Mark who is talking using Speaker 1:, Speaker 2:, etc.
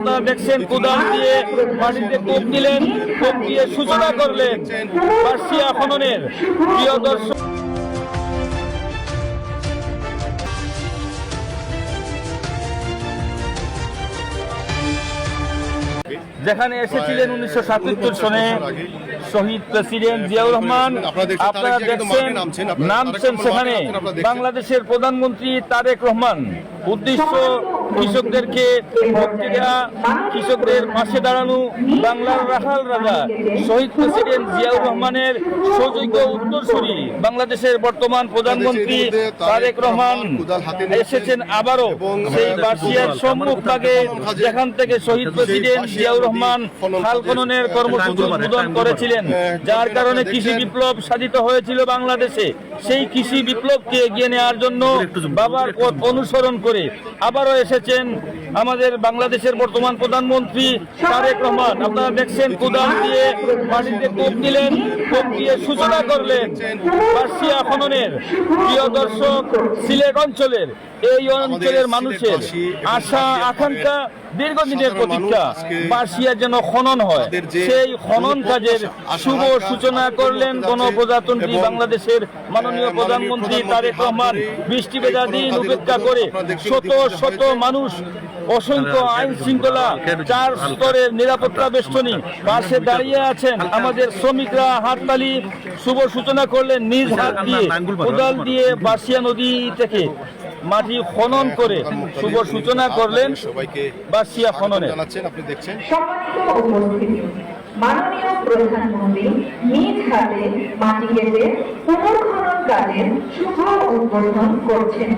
Speaker 1: আপনারা দেখছেন কোদাল দিয়ে মাটিতে কোপ দিলেন, কোপ দিয়ে সূচনা করলেন বার্ষিয়া খননের। প্রিয় দর্শক, যেখানে এসেছিলেন 1977 সনে শহীদ প্রেসিডেন্ট জিয়াউর রহমান, আপনারা দেখছেন নামছেন সেখানে বাংলাদেশের প্রধানমন্ত্রী তারেক রহমান। উদ্দেশ্য কৃষকদেরকে মুক্তি দেওয়া, কৃষকদের পাশে দাঁড়ানো, বাংলার রাখাল রাজা শহীদ প্রেসিডেন্ট জিয়াউর রহমানের সুযোগ্য উত্তরসূরি বাংলাদেশের বর্তমান প্রধানমন্ত্রী তারেক রহমান এসেছেন আবারও সেই বার্ষিয়ার সম্মুখ ভাগে, যেখান থেকে শহীদ প্রেসিডেন্ট জিয়াউর রহমান খাল খননের কর্মসূচি উদ্বোধন করেছিলেন, যার কারণে কৃষি বিপ্লব সাধিত হয়েছিল বাংলাদেশে। সেই কৃষি বিপ্লবকে এগিয়ে নেওয়ার জন্য বাবার পথ অনুসরণ করে আবারও এসেছেন আমাদের বাংলাদেশের বর্তমান প্রধানমন্ত্রী তারেক রহমান। আপনারা দেখছেন কোদাল দিয়ে মাটিতে কোপ দিলেন, কোপ দিয়ে সূচনা করলেন বার্ষিয়া খননের। প্রিয় দর্শক, সিলেট অঞ্চলের এই অঞ্চলের মানুষের আশা আকাঙ্ক্ষা, দীর্ঘদিনের প্রতীক্ষা বার্ষিয়া যেন খনন হয়, সেই খনন কাজের শুভ সূচনা করলেন গণপ্রজাতন্ত্রী বাংলাদেশের মাননীয় প্রধানমন্ত্রী তারেক রহমান। বৃষ্টি ভেজা দিন উপেক্ষা করে শত শত মানুষ, অসংখ্য আইন শৃঙ্খলা, 4 স্তরের নিরাপত্তা বেষ্টনী পাশে দাঁড়িয়ে আছেন। আমাদের শ্রমিকরা হাততালি শুভ সূচনা করলেন নিজ হাত দিয়ে, কোদাল দিয়ে বার্ষিয়া নদী থেকে মাটি খনন করে শুভ সূচনা করলেন বার্ষিয়া খননের।
Speaker 2: আপনি দেখছেন
Speaker 3: মাননীয় প্রধানমন্ত্রী নিজ হাতে মাটি কেটে পুনর্খনন কাজের শুভ উদ্বোধন করছেন।